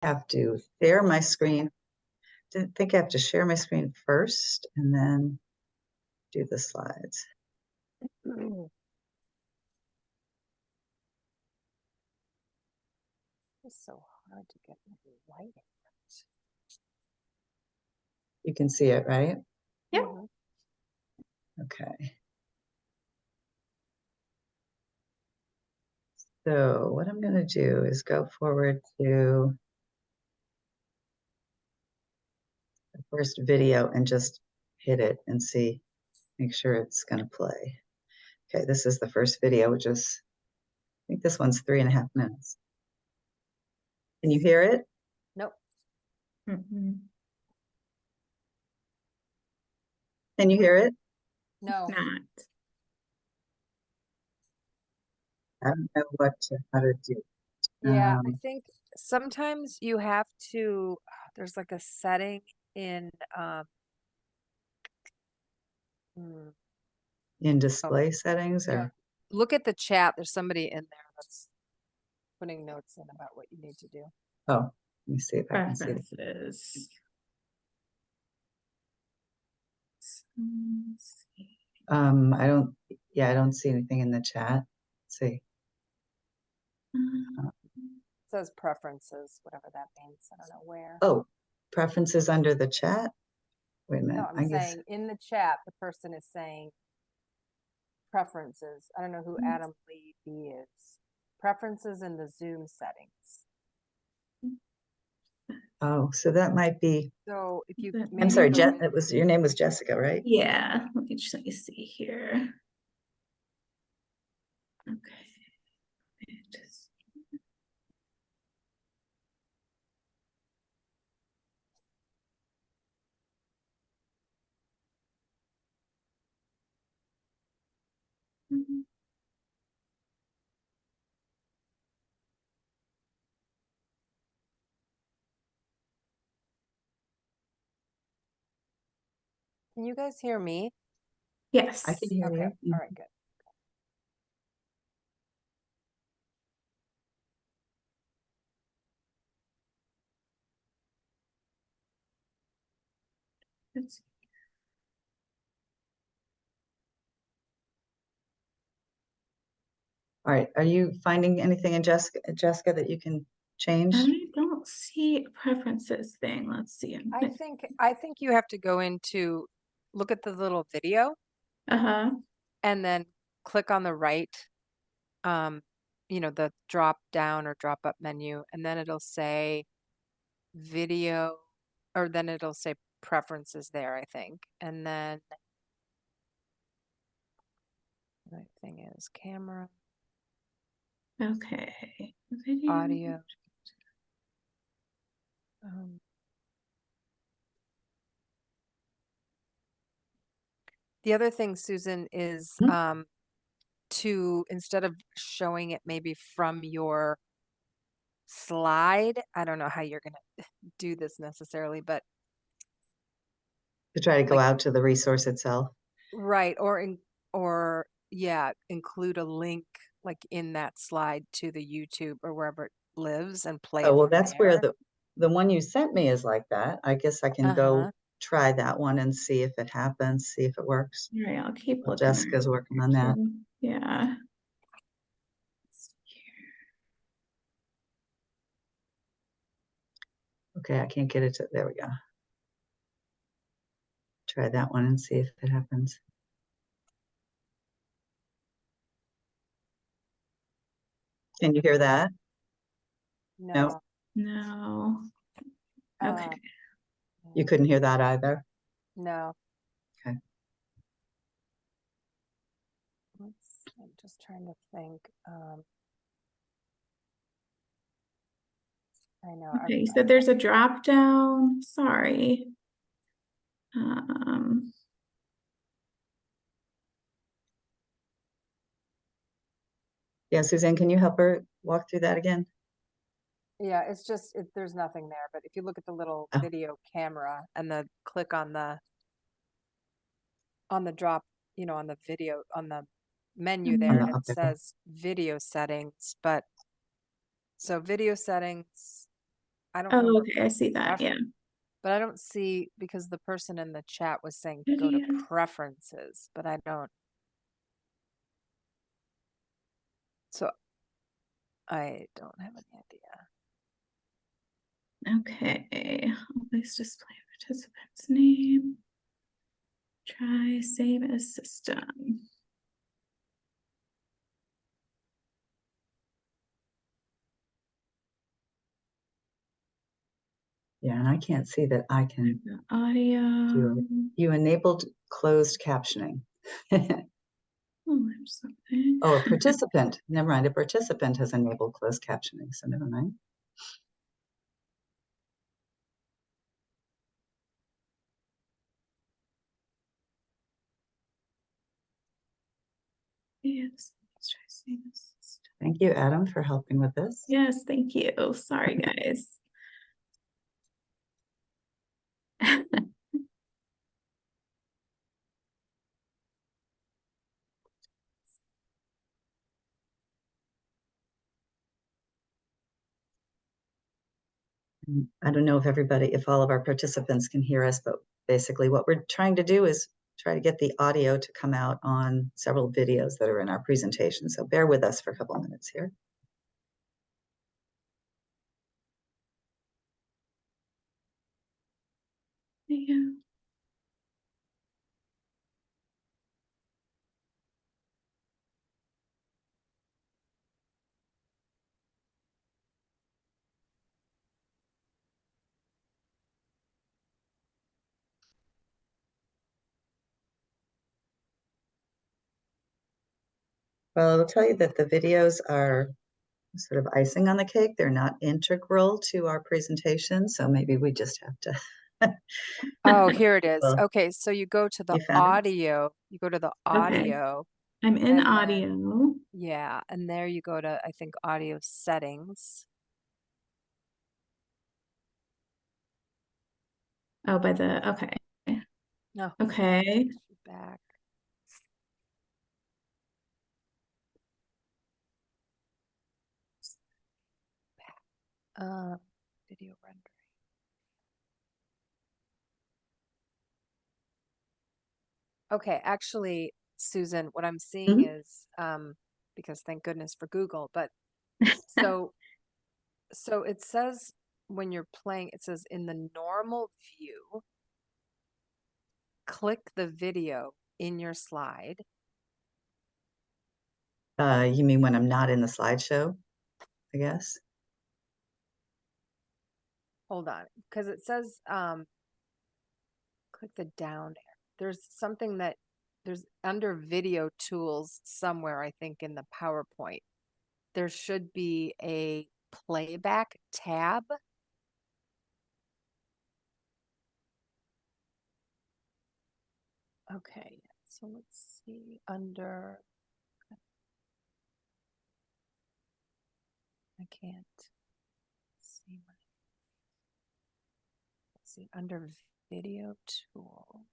have to share my screen. Didn't think I have to share my screen first and then do the slides. It's so hard to get lighting. You can see it, right? Yep. Okay. So what I'm going to do is go forward to the first video and just hit it and see, make sure it's going to play. Okay, this is the first video, which is, I think this one's 3.5 minutes. Can you hear it? Nope. Mm-hmm. Can you hear it? No. Not. I don't know how to do. Yeah, I think sometimes you have to, there's like a setting in In display settings or? yeah. Look at the chat. There's somebody in there that's putting notes in about what you need to do. Oh, let me see if I can see it. Preferences. I don't see anything in the chat. Let's see. It says preferences, whatever that means. I don't know where. Oh, preferences under the chat. Wait a minute. No, I'm saying in the chat, the person is saying preferences. I don't know who Adam Lee B is. Preferences in the Zoom settings. Oh, so that might be. So if you, I'm sorry, it was your name was Jessica, right? Yeah. Let me see here. Okay. Can you guys hear me? Yes. I can hear Okay. you. All right, good. All right. Are you finding anything in Jessica that you can change? I don't see a preferences thing. Let's see. I think you have to go into look at the little video and then click on the right, the drop down or drop up menu, and then it'll say video, or then it'll say preferences there, I think. And then the right thing is camera. Okay. Video. Audio. The other thing, Susan, is to, instead of showing it maybe from your slide, I don't know how you're going to do this necessarily, but to try to go out to the resource itself. Right. Or yeah, include a link like in that slide to the YouTube or wherever it lives and play. Oh, well, that's where the one you sent me is like that. I guess I can go try that one and see if it happens, see if it works. All right, I'll keep looking. Jessica's working on that. Yeah. Okay, I can't get it to, there we go. Try that one and see if it happens. Can you hear that? No. No. Okay. You couldn't hear that either? No. Okay. I'm just trying to think. I know. Okay, you said there's a drop down. Sorry. Yeah, Suzanne, can you help her walk through that again? Yeah, it's just there's nothing there. But if you look at the little video camera and the click on the drop, on the video, on the menu there, it says video settings. But so video settings, I don't know. Oh, okay, I see that, yeah. But I don't see, because the person in the chat was saying go to Videos. preferences, but I don't. So I don't have any idea. Okay, always display participant's name. Try save as system. Yeah, and I can't see that I can The audio. do it. You enabled closed captioning. Oh, there's something. Oh, a participant, never mind, a participant has enabled closed captioning, so never mind. Yes, let's try save as system. Thank you, Adam, for helping with this. Yes, thank you. Sorry, guys. I don't know if everybody, if all of our participants can hear us, but basically what we're trying to do is try to get the audio to come out on several videos that are in our presentation. So bear with us for a couple of minutes here. Yeah. Well, I'll tell you that the videos are sort of icing on the cake. They're not integral to our presentation, so maybe we just have to. Oh, here it is. Well, Okay, so you go to the you found it? audio, you go to the Okay. audio, I'm in and then- audio. yeah, and there you go to, I think, audio settings. Oh, by the, okay. No. Okay. Back. Video rendering. Okay, actually, Susan, what I'm seeing Mhm. is, because thank goodness for Google, but so it says when you're playing, it says in the normal view, click the video in your slide. You mean when I'm not in the slideshow, I guess? Hold on, because it says click the down arrow. There's something that there's under video tools somewhere, I think, in the PowerPoint. There should be a playback tab. Okay, so let's see under, I can't see my, let's see, under video tools.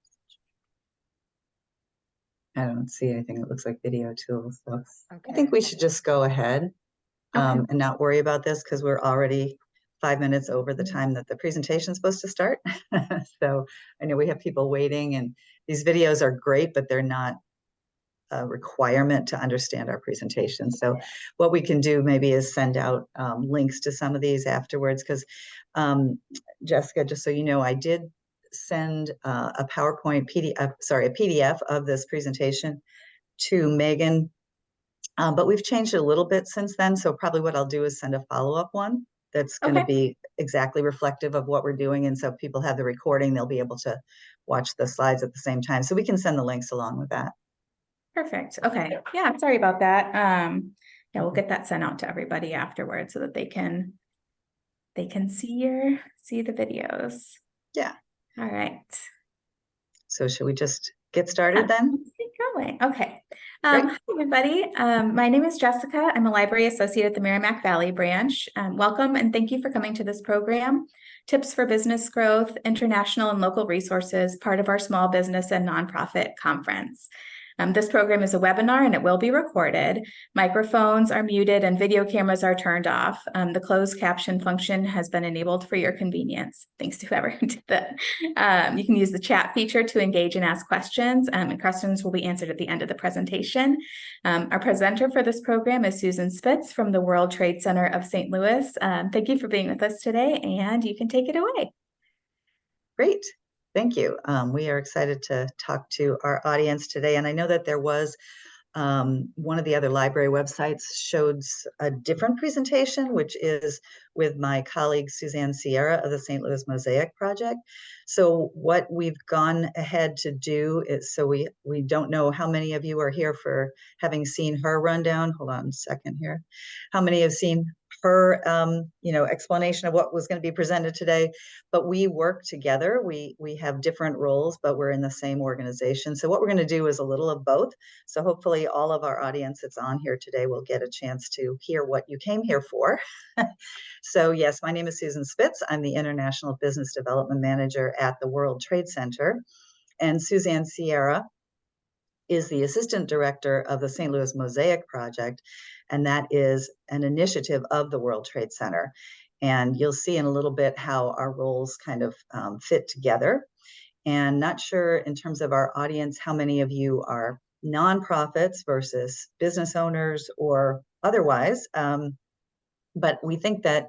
I don't see anything that looks like video tools, so I Okay. think we should just go ahead Okay. and not worry about this because we're already 5 minutes over the time that the presentation is supposed to start. So I know we have people waiting, and these videos are great, but they're not a requirement to understand our presentation. So what we can do maybe is send out links to some of these afterwards, because Jessica, just so you know, I did send a PowerPoint PDF, sorry, a PDF of this presentation to Megan, but we've changed it a little bit since then. So probably what I'll do is send a follow-up one that's going to be exactly reflective of what we're doing. And so if people have the recording, they'll be able to watch the slides at the same time. So we can send the links along with that. Perfect. Okay. Yeah, sorry about that. Yeah, we'll get that sent out to everybody afterwards so that they can see the videos. Yeah. All right. So should we just get started then? Let's get going. Okay. Hi, everybody. My name is Jessica. I'm a library associate at the Merrimack Valley branch. Welcome and thank you for coming to this program. Tips for Business Growth, International and Local Resources, part of our Small Business and Nonprofit Conference. This program is a webinar and it will be recorded. Microphones are muted and video cameras are turned off. The closed caption function has been enabled for your convenience. Thanks to whoever did that. You can use the chat feature to engage and ask questions, and questions will be answered at the end of the presentation. Our presenter for this program is Susan Spitz from the World Trade Center of St. Louis. Thank you for being with us today, and you can take it away. Great. Thank you. We are excited to talk to our audience today. And I know that there was one of the other library websites showed a different presentation, which is with my colleague Suzanne Sierra of the St. Louis Mosaic Project. So what we've gone ahead to do is, so we don't know how many of you are here for having seen her rundown. Hold on a second here. How many have seen her explanation of what was going to be presented today? But we work together. We have different roles, but we're in the same organization. So what we're going to do is a little of both. So hopefully all of our audience that's on here today will get a chance to hear what you came here for. So yes, my name is Susan Spitz. I'm the International Business Development Manager at the World Trade Center. And Suzanne Sierra is the Assistant Director of the St. Louis Mosaic Project. And that is an initiative of the World Trade Center. And you'll see in a little bit how our roles kind of fit together. And not sure in terms of our audience, how many of you are nonprofits versus business owners or otherwise. But we think that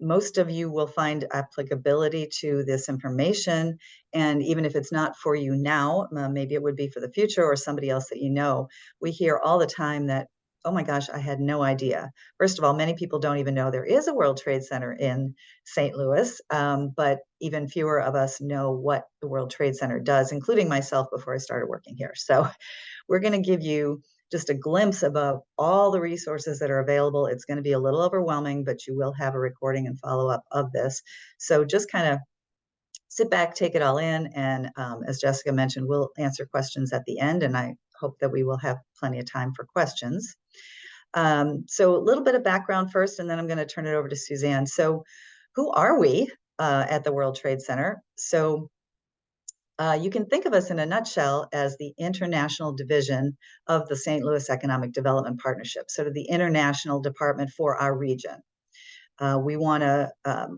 most of you will find applicability to this information. And even if it's not for you now, maybe it would be for the future or somebody else that you know. We hear all the time that, oh my gosh, I had no idea. First of all, many people don't even know there is a World Trade Center in St. Louis, but even fewer of us know what the World Trade Center does, including myself before I started working here. So we're going to give you just a glimpse about all the resources that are available. It's going to be a little overwhelming, but you will have a recording and follow-up of this. So just kind of sit back, take it all in. And as Jessica mentioned, we'll answer questions at the end, and I hope that we will have plenty of time for questions. So a little bit of background first, and then I'm going to turn it over to Suzanne. So who are we at the World Trade Center? So you can think of us in a nutshell as the international division of the St. Louis Economic Development Partnership, sort of the international department for our region. We want to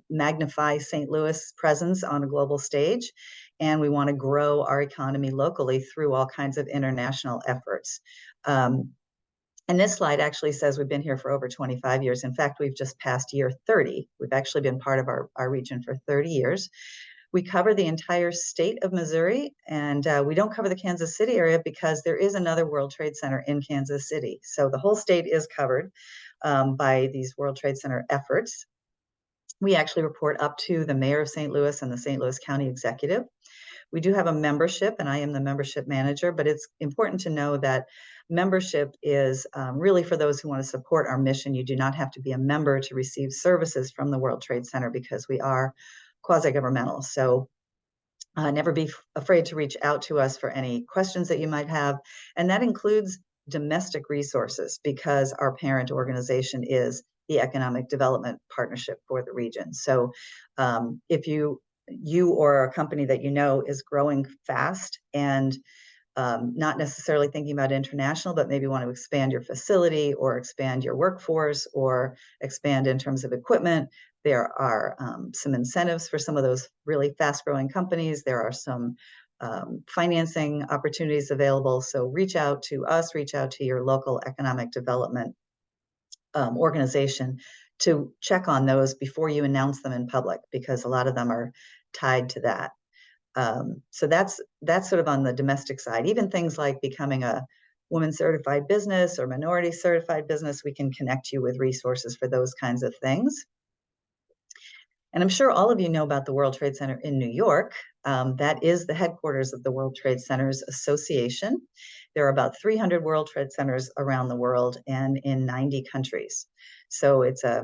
magnify St. Louis' presence on a global stage, and we want to grow our economy locally through all kinds of international efforts. And this slide actually says we've been here for over 25 years. In fact, we've just passed year 30. We've actually been part of our region for 30 years. We cover the entire state of Missouri, and we don't cover the Kansas City area because there is another World Trade Center in Kansas City. So the whole state is covered by these World Trade Center efforts. We actually report up to the mayor of St. Louis and the St. Louis County Executive. We do have a membership, and I am the membership manager, but it's important to know that membership is really for those who want to support our mission. You do not have to be a member to receive services from the World Trade Center because we are quasi-governmental. So never be afraid to reach out to us for any questions that you might have. And that includes domestic resources because our parent organization is the Economic Development Partnership for the region. So if you or a company that you know is growing fast and not necessarily thinking about international, but maybe want to expand your facility or expand your workforce or expand in terms of equipment, there are some incentives for some of those really fast-growing companies. There are some financing opportunities available. So reach out to us, reach out to your local economic development organization to check on those before you announce them in public, because a lot of them are tied to that. So that's sort of on the domestic side. Even things like becoming a woman certified business or minority certified business, we can connect you with resources for those kinds of things. And I'm sure all of you know about the World Trade Center in New York. That is the headquarters of the World Trade Centers Association. There are about 300 World Trade Centers around the world and in 90 countries. So it's a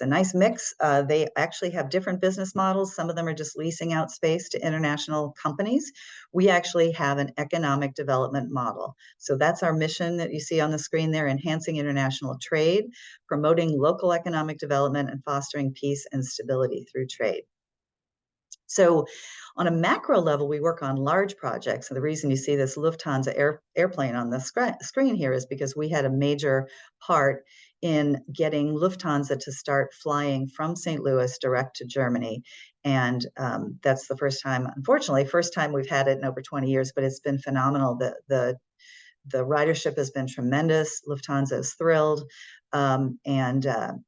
nice mix. They actually have different business models. Some of them are just leasing out space to international companies. We actually have an economic development model. So that's our mission that you see on the screen there: enhancing international trade, promoting local economic development, and fostering peace and stability through trade. So on a macro level, we work on large projects. And the reason you see this Lufthansa airplane on the screen here is because we had a major part in getting Lufthansa to start flying from St. Louis direct to Germany. And that's the first time, unfortunately, first time we've had it in over 20 years, but it's been phenomenal. The ridership has been tremendous. Lufthansa is thrilled. And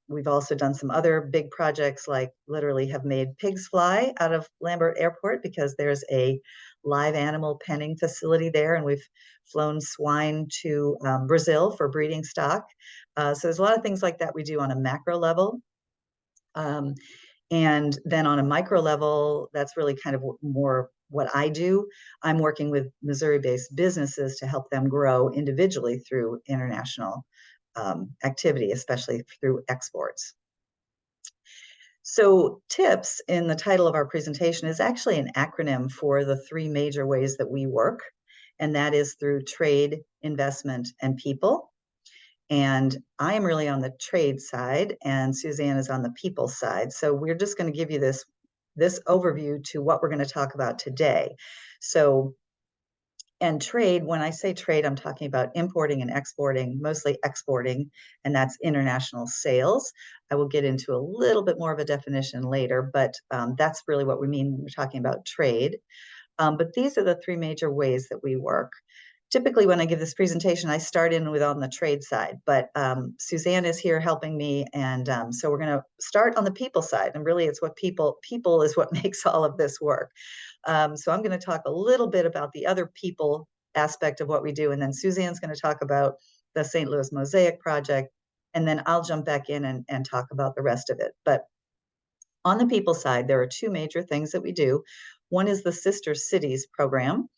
we've also done some other big projects, like literally have made pigs fly out of Lambert Airport because there's a live animal penning facility there. And we've flown swine to Brazil for breeding stock. So there's a lot of things like that we do on a macro level. And then on a micro level, that's really kind of more what I do. I'm working with Missouri-based businesses to help them grow individually through international activity, especially through exports. So TIPS in the title of our presentation is actually an acronym for the three major ways that we work, and that is through trade, investment, and people. And I am really on the trade side, and Suzanne is on the people side. So we're just going to give you this overview to what we're going to talk about today. So, and trade, when I say trade, I'm talking about importing and exporting, mostly exporting, and that's international sales. I will get into a little bit more of a definition later, but that's really what we mean when we're talking about trade. But these are the three major ways that we work. Typically, when I give this presentation, I start in with on the trade side, but Suzanne is here helping me. And so we're going to start on the people side. And really, it's what people is what makes all of this work. So I'm going to talk a little bit about the other people aspect of what we do. And then Suzanne's going to talk about the St. Louis Mosaic Project. And then I'll jump back in and talk about the rest of it. But on the people side, there are two major things that we do. One is the Sister Cities program.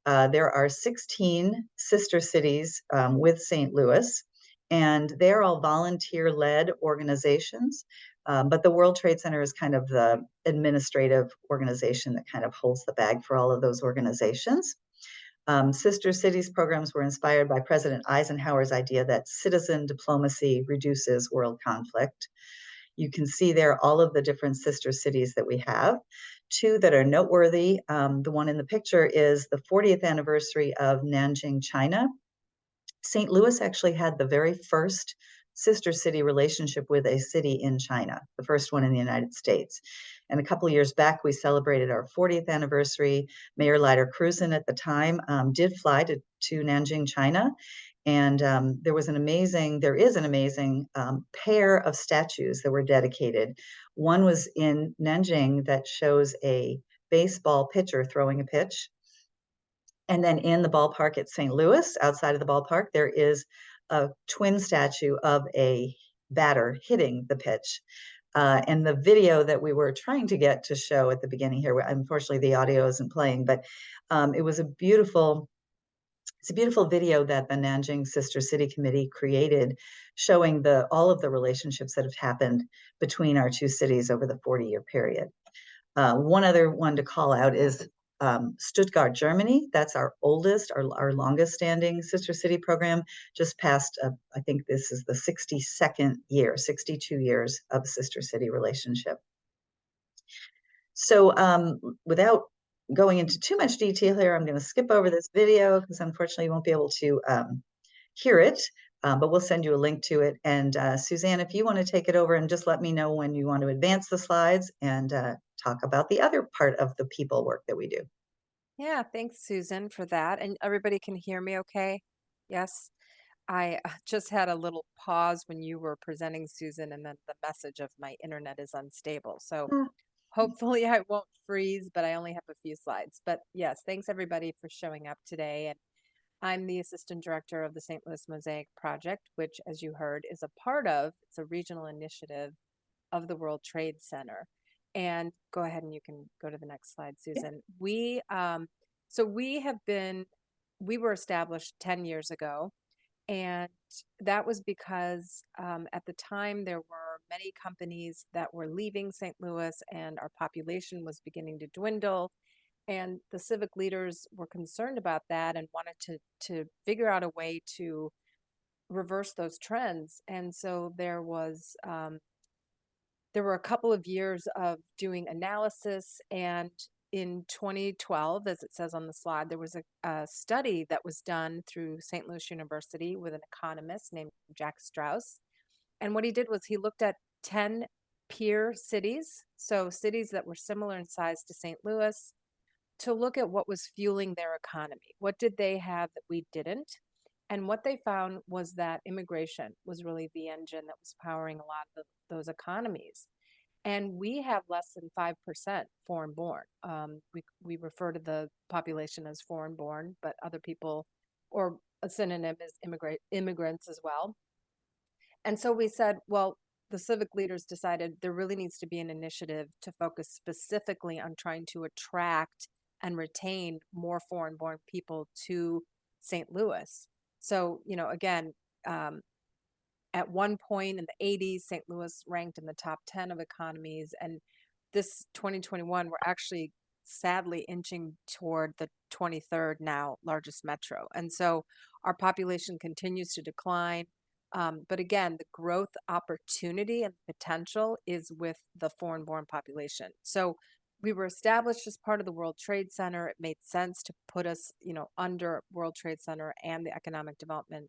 There are 16 sister cities with St. Louis, and they're all volunteer-led organizations. But the World Trade Center is kind of the administrative organization that kind of holds the bag for all of those organizations. Sister Cities programs were inspired by President Eisenhower's idea that citizen diplomacy reduces world conflict. You can see there all of the different sister cities that we have. Two that are noteworthy. The one in the picture is the 40th anniversary of Nanjing, China. St. Louis actually had the very first sister city relationship with a city in China, the first one in the United States. And a couple of years back, we celebrated our 40th anniversary. Mayor Lyder Cruzen at the time did fly to Nanjing, China. And there is an amazing pair of statues that were dedicated. One was in Nanjing that shows a baseball pitcher throwing a pitch. And then in the ballpark at St. Louis, outside of the ballpark, there is a twin statue of a batter hitting the pitch. And the video that we were trying to get to show at the beginning here, unfortunately the audio isn't playing, but it was it's a beautiful video that the Nanjing Sister City Committee created, showing all of the relationships that have happened between our two cities over the 40-year period. One other one to call out is Stuttgart, Germany. That's our oldest, our longest standing sister city program, just passed, I think this is the 62nd year, 62 years of sister city relationship. So without going into too much detail here, I'm going to skip over this video because unfortunately you won't be able to hear it, but we'll send you a link to it. And Suzanne, if you want to take it over and just let me know when you want to advance the slides and talk about the other part of the people work that we do. Yeah, thanks, Susan, for that. And everybody can hear me okay? Yes. I just had a little pause when you were presenting, Susan, and then the message of my internet is unstable. So hopefully I won't freeze, but I only have a few slides. But yes, thanks everybody for showing up today. And I'm the assistant director of the St. Louis Mosaic Project, which, as you heard, is it's a regional initiative of the World Trade Center. And go ahead and you can go to the next slide, Susan. Yeah. We were established 10 years ago. And that was because at the time there were many companies that were leaving St. Louis and our population was beginning to dwindle. And the civic leaders were concerned about that and wanted to figure out a way to reverse those trends. And so there was there were a couple of years of doing analysis, and in 2012, as it says on the slide, there was a study that was done through St. Louis University with an economist named Jack Strauss. And what he did was he looked at 10 peer cities, so cities that were similar in size to St. Louis, to look at what was fueling their economy. What did they have that we didn't? And what they found was that immigration was really the engine that was powering a lot of those economies. And we have less than 5% foreign born. We refer to the population as foreign born, but other people, or a synonym is immigrants as well. And so we said, well, the civic leaders decided there really needs to be an initiative to focus specifically on trying to attract and retain more foreign born people to St. Louis. So, you know, again, at one point in the 80s, St. Louis ranked in the top 10 of economies. And this 2021, we're actually sadly inching toward the 23rd now largest metro. And so our population continues to decline. But again, the growth opportunity and potential is with the foreign born population. So we were established as part of the World Trade Center. It made sense to put us, you know, under World Trade Center and the Economic Development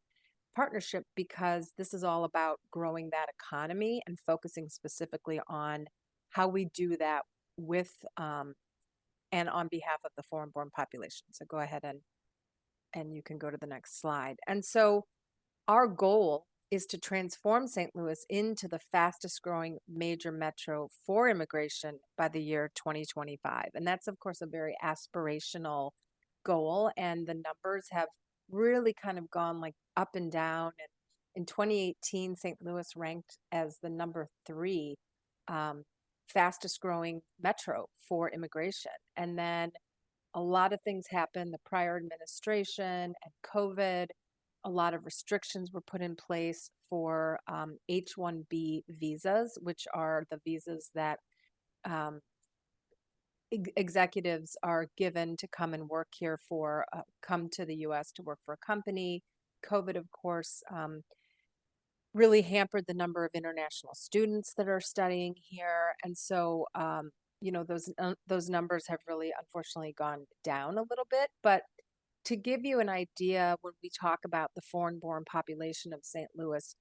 Partnership, because this is all about growing that economy and focusing specifically on how we do that with and on behalf of the foreign born population. So go ahead and you can go to the next slide. And so our goal is to transform St. Louis into the fastest growing major metro for immigration by the year 2025. And that's, of course, a very aspirational goal. And the numbers have really kind of gone like up and down. And in 2018, St. Louis ranked as the number 3 fastest growing metro for immigration. And then a lot of things happened, the prior administration and COVID. A lot of restrictions were put in place for H-1B visas, which are the visas that executives are given to come and work here for, come to the US to work for a company. COVID, of course, really hampered the number of international students that are studying here. And so, you know, those numbers have really unfortunately gone down a little bit. But to give you an idea, when we talk about the foreign born population of St. Louis,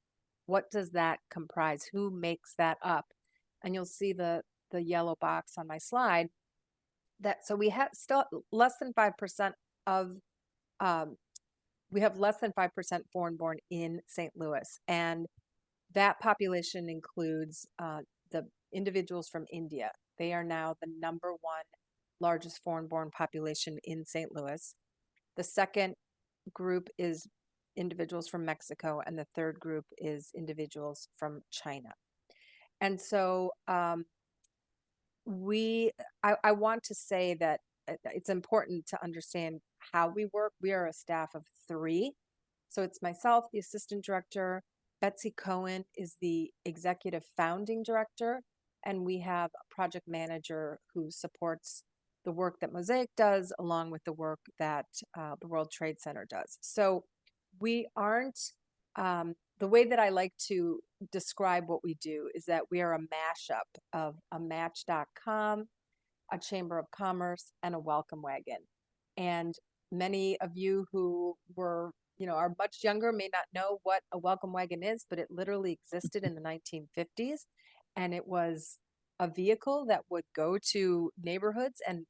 what does that comprise? Who makes that up? And you'll see the yellow box on my slide. That so we have still less than 5% of we have less than 5% foreign born in St. Louis, and that population includes the individuals from India. They are now the number 1 largest foreign born population in St. Louis. The second group is individuals from Mexico, and the third group is individuals from China. And so I want to say that it's important to understand how we work. We are a staff of 3. So it's myself, the assistant director. Betsy Cohen is the executive founding director. And we have a project manager who supports the work that Mosaic does, along with the work that the World Trade Center does. So we aren't, the way that I like to describe what we do is that we are a mashup of a Match.com, a Chamber of Commerce, and a Welcome Wagon. And many of you who were, you know, are much younger may not know what a Welcome Wagon is, but it literally existed in the 1950s. And it was a vehicle that would go to neighborhoods and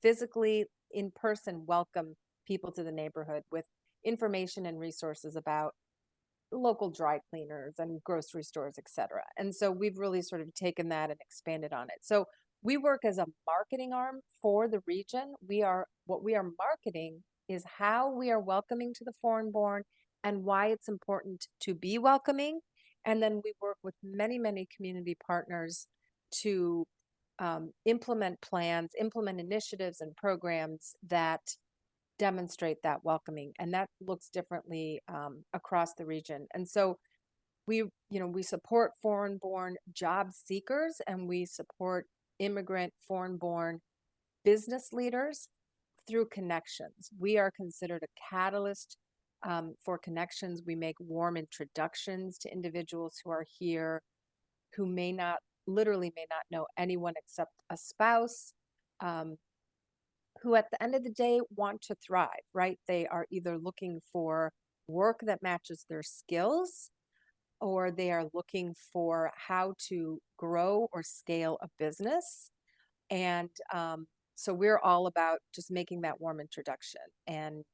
physically in person welcome people to the neighborhood with information and resources about local dry cleaners and grocery stores, etc. And so we've really sort of taken that and expanded on it. So we work as a marketing arm for the region. What we are marketing is how we are welcoming to the foreign born and why it's important to be welcoming. And then we work with many, many community partners to implement plans, implement initiatives and programs that demonstrate that welcoming. And that looks differently across the region. And so we support foreign born job seekers, and we support immigrant foreign born business leaders through connections. We are considered a catalyst for connections. We make warm introductions to individuals who are here, who may not literally may not know anyone except a spouse, who at the end of the day want to thrive, right? They are either looking for work that matches their skills, or they are looking for how to grow or scale a business. And so we're all about just making that warm introduction and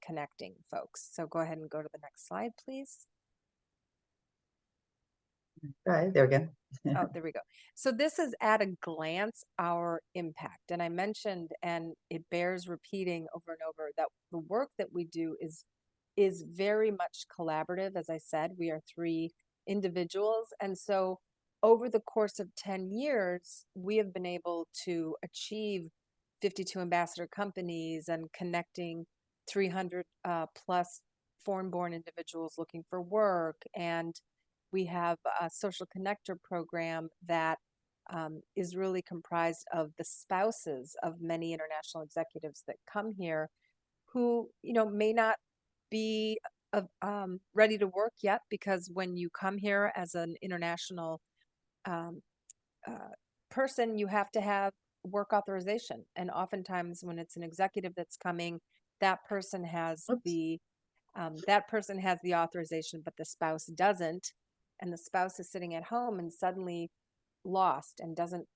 connecting folks. So go ahead and go to the next slide, please. Right, there we go. Oh, there we go. So this is at a glance our impact. And I mentioned, and it bears repeating over and over, that the work that we do is very much collaborative. As I said, we are 3 individuals. And so over the course of 10 years, we have been able to achieve 52 ambassador companies and connecting 300 plus foreign-born individuals looking for work. And we have a social connector program that is really comprised of the spouses of many international executives that come here who, may not be ready to work yet, because when you come here as an international um, person, you have to have work authorization. And oftentimes when it's an executive that's coming, that person has Oops. the authorization, but the spouse doesn't. And the spouse is sitting at home and suddenly lost and doesn't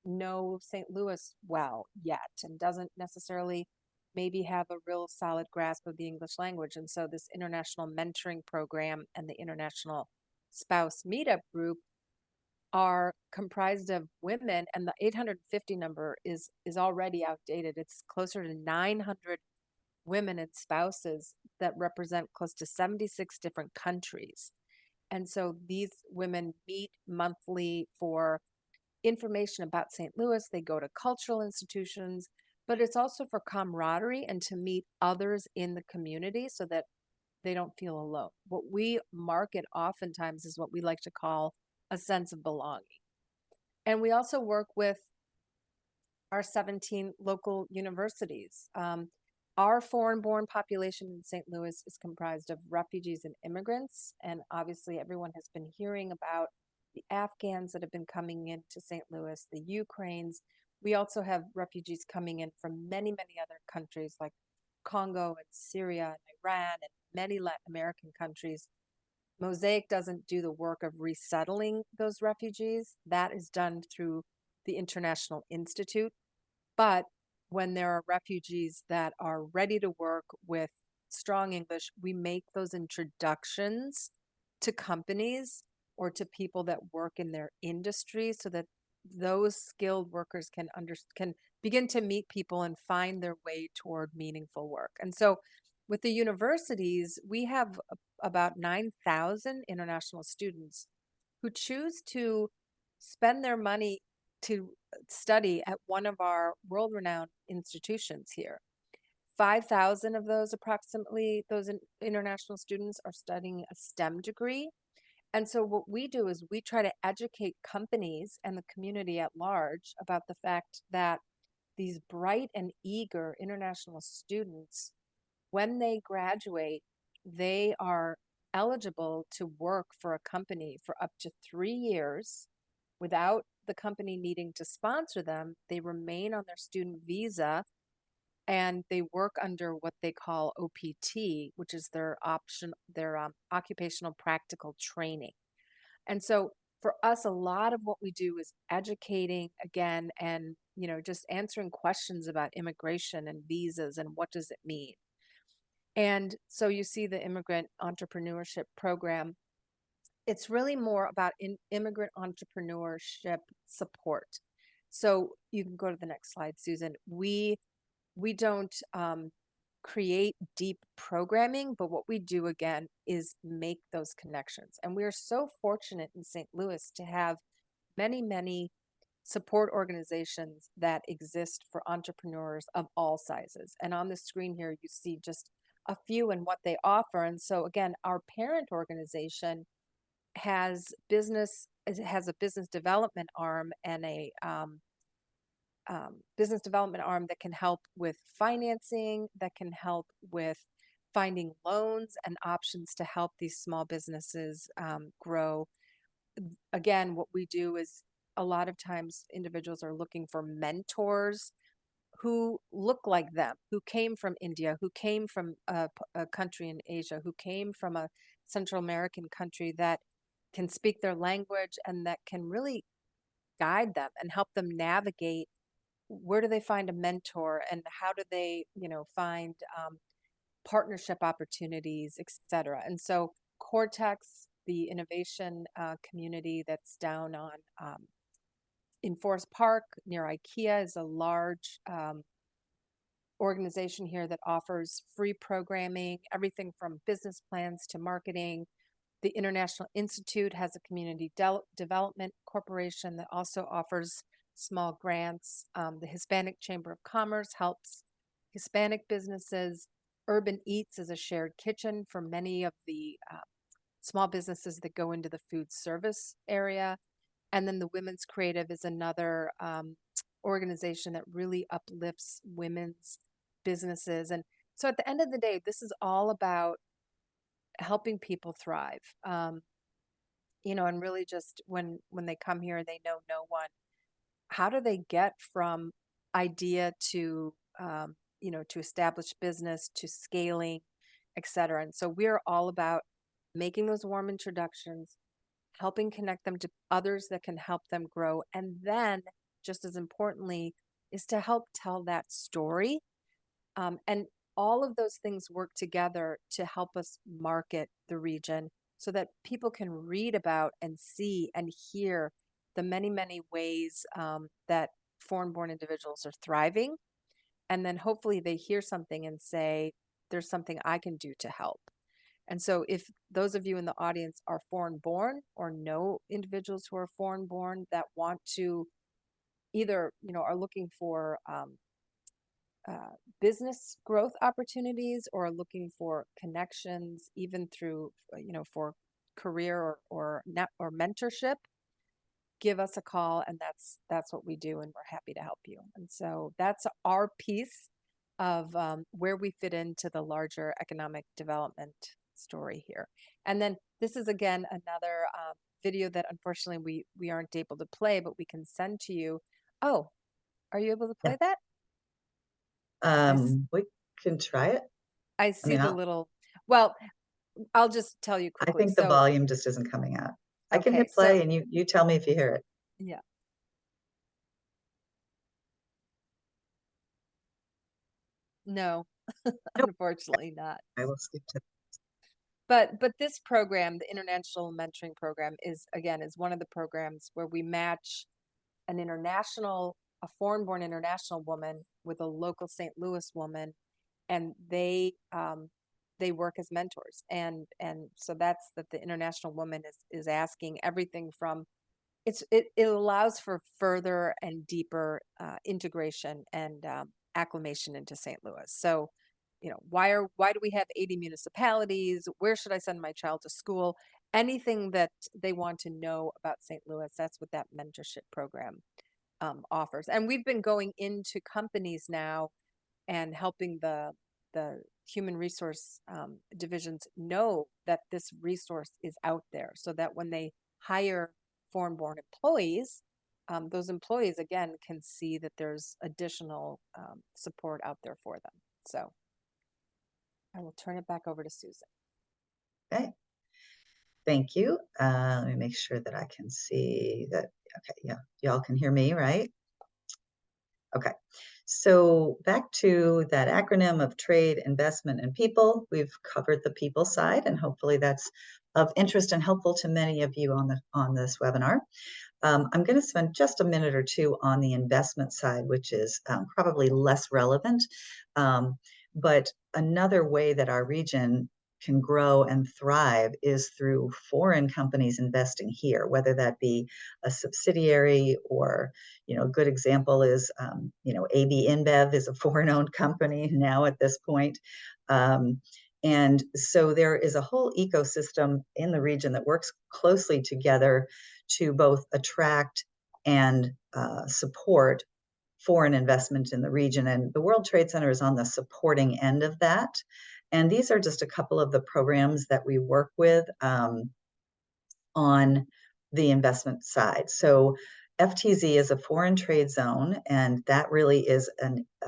know St. Louis well yet, and doesn't necessarily maybe have a real solid grasp of the English language. And so this international mentoring program and the international spouse meetup group are comprised of women, and the 850 number is already outdated. It's closer to 900 women and spouses that represent close to 76 different countries. And so these women meet monthly for information about St. Louis. They go to cultural institutions, but it's also for camaraderie and to meet others in the community so that they don't feel alone. What we market oftentimes is what we like to call a sense of belonging. And we also work with our 17 local universities. Our foreign-born population in St. Louis is comprised of refugees and immigrants. And obviously everyone has been hearing about the Afghans that have been coming into St. Louis, the Ukrainians. We also have refugees coming in from many, many other countries like Congo and Syria and Iran and many Latin American countries. Mosaic doesn't do the work of resettling those refugees. That is done through the International Institute. But when there are refugees that are ready to work with strong English, we make those introductions to companies or to people that work in their industry so that those skilled workers can begin to meet people and find their way toward meaningful work. And so with the universities, we have about 9,000 international students who choose to spend their money to study at one of our world-renowned institutions here. 5,000 of those, approximately, those international students are studying a STEM degree. And so what we do is we try to educate companies and the community at large about the fact that these bright and eager international students, when they graduate, they are eligible to work for a company for up to 3 years without the company needing to sponsor them. They remain on their student visa and they work under what they call OPT, which is their occupational practical training. And so for us, a lot of what we do is educating again, and just answering questions about immigration and visas and what does it mean. And so you see the immigrant entrepreneurship program. It's really more about immigrant entrepreneurship support. So you can go to the next slide, Susan. We don't create deep programming, but what we do again is make those connections. And we are so fortunate in St. Louis to have many, many support organizations that exist for entrepreneurs of all sizes. And on the screen here, you see just a few and what they offer. And so again, our parent organization has a business development arm and a business development arm that can help with financing, that can help with finding loans and options to help these small businesses grow. again, what we do is a lot of times individuals are looking for mentors who look like them, who came from India, who came from a country in Asia, who came from a Central American country that can speak their language and that can really guide them and help them navigate where do they find a mentor and how do they, find partnership opportunities, et cetera. And so Cortex, the innovation community that's down on in Forest Park near IKEA, is a large organization here that offers free programming, everything from business plans to marketing. The International Institute has a community development corporation that also offers small grants. The Hispanic Chamber of Commerce helps Hispanic businesses. Urban Eats is a shared kitchen for many of the small businesses that go into the food service area. And then the Women's Creative is another organization that really uplifts women's businesses. And so at the end of the day, this is all about helping people thrive. And really just when they come here, they know no one. How do they get from idea to to establish business, to scaling, et cetera? And so we're all about making those warm introductions, helping connect them to others that can help them grow. And then, just as importantly, is to help tell that story. And all of those things work together to help us market the region so that people can read about and see and hear the many, many ways that foreign-born individuals are thriving. And then hopefully they hear something and say, there's something I can do to help. And so if those of you in the audience are foreign-born or know individuals who are foreign-born that want to either, are looking for business growth opportunities or are looking for connections, even through, for career or mentorship, give us a call, and that's what we do, and we're happy to help you. And so that's our piece of where we fit into the larger economic development story here. And then this is again another video that unfortunately we aren't able to play, but we can send to you. Oh, are you able to play that? We can try it. I see the little. Well, I'll just tell you quickly. I think the volume just isn't coming out. I can hit play, and you tell me if you hear it. Yeah. No, unfortunately not. I will skip to. But this program, the International Mentoring Program, is one of the programs where we match a foreign-born international woman with a local St. Louis woman, and they work as mentors. And so that's that the international woman is asking everything from it allows for further and deeper integration and acclimation into St. Louis. So, why do we have 80 municipalities? Where should I send my child to school? Anything that they want to know about St. Louis, that's what that mentorship program offers. And we've been going into companies now and helping the human resource divisions know that this resource is out there, so that when they hire foreign-born employees, those employees again can see that there's additional support out there for them. So I will turn it back over to Susan. Okay. Thank you. Let me make sure that I can see that. Okay, yeah, y'all can hear me, right? Okay, so back to that acronym of trade, investment, and people. We've covered the people side, and hopefully that's of interest and helpful to many of you on this webinar. I'm going to spend just a minute or two on the investment side, which is probably less relevant, but another way that our region can grow and thrive is through foreign companies investing here, whether that be a subsidiary or, a good example is, AB InBev is a foreign-owned company now at this point. And so there is a whole ecosystem in the region that works closely together to both attract and support foreign investment in the region. And the World Trade Center is on the supporting end of that. And these are just a couple of the programs that we work with on the investment side. So FTZ is a foreign trade zone, and that really is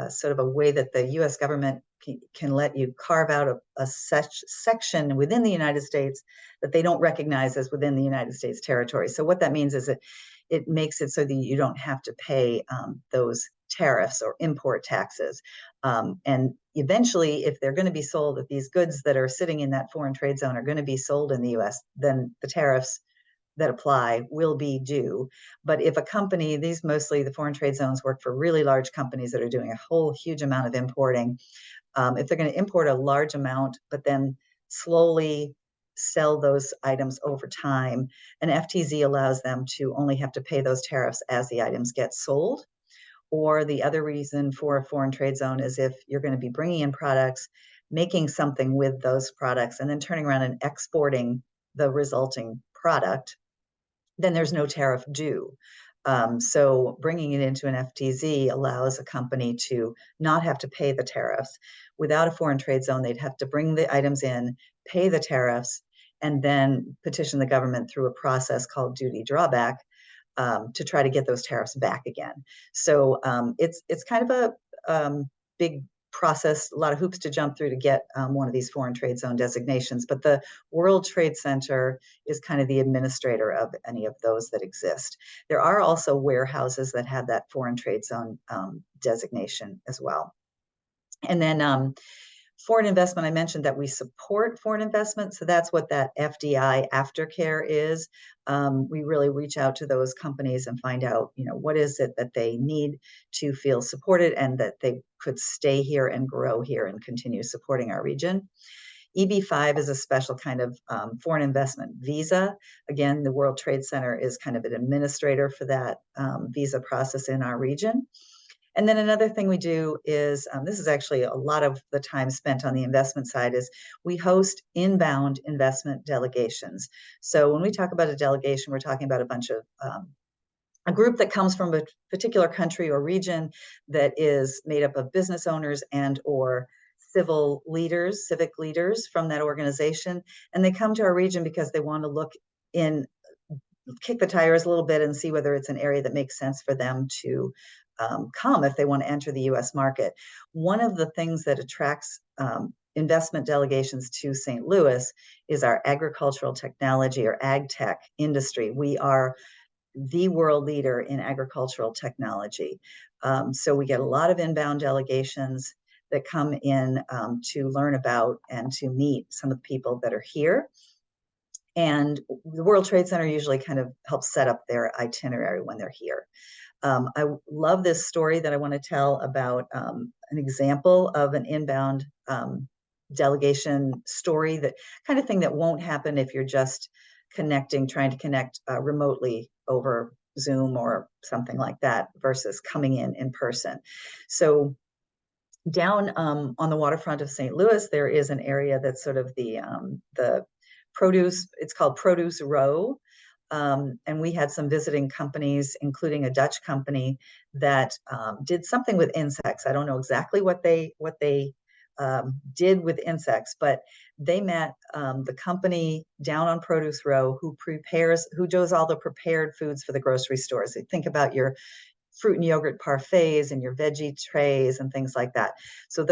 sort of a way that the U.S. government can let you carve out a section within the United States that they don't recognize as within the United States territory. So what that means is that it makes it so that you don't have to pay those tariffs or import taxes. And eventually, if they're going to be sold, if these goods that are sitting in that foreign trade zone are going to be sold in the U.S., then the tariffs that apply will be due. But if a company, these mostly the foreign trade zones work for really large companies that are doing a whole huge amount of importing. If they're going to import a large amount, but then slowly sell those items over time, an FTZ allows them to only have to pay those tariffs as the items get sold. Or the other reason for a foreign trade zone is if you're going to be bringing in products, making something with those products, and then turning around and exporting the resulting product, then there's no tariff due. So bringing it into an FTZ allows a company to not have to pay the tariffs. Without a foreign trade zone, they'd have to bring the items in, pay the tariffs, and then petition the government through a process called duty drawback to try to get those tariffs back again. So it's kind of a big process, a lot of hoops to jump through to get one of these foreign trade zone designations. But the World Trade Center is kind of the administrator of any of those that exist. There are also warehouses that have that foreign trade zone designation as well. And then foreign investment, I mentioned that we support foreign investment. So that's what that FDI aftercare is. We really reach out to those companies and find out, what is it that they need to feel supported and that they could stay here and grow here and continue supporting our region. EB-5 is a special kind of foreign investment visa. Again, the World Trade Center is kind of an administrator for that visa process in our region. And then another thing we do is, this is actually a lot of the time spent on the investment side, is we host inbound investment delegations. So when we talk about a delegation, we're talking about a bunch of, a group that comes from a particular country or region that is made up of business owners and or civic leaders from that organization. And they come to our region because they want to kick the tires a little bit and see whether it's an area that makes sense for them to come if they want to enter the U.S. market. One of the things that attracts investment delegations to St. Louis is our agricultural technology or ag tech industry. We are the world leader in agricultural technology. So we get a lot of inbound delegations that come in to learn about and to meet some of the people that are here. And the World Trade Center usually kind of helps set up their itinerary when they're here. I love this story that I want to tell about an example of an inbound delegation story, that kind of thing that won't happen if you're just trying to connect remotely over Zoom or something like that versus coming in person. So down on the waterfront of St. Louis, there is an area that's sort of the produce, it's called Produce Row. And we had some visiting companies, including a Dutch company that did something with insects. I don't know exactly what they did with insects, but they met the company down on Produce Row who does all the prepared foods for the grocery stores. So think about your fruit and yogurt parfaits and your veggie trays and things like that. So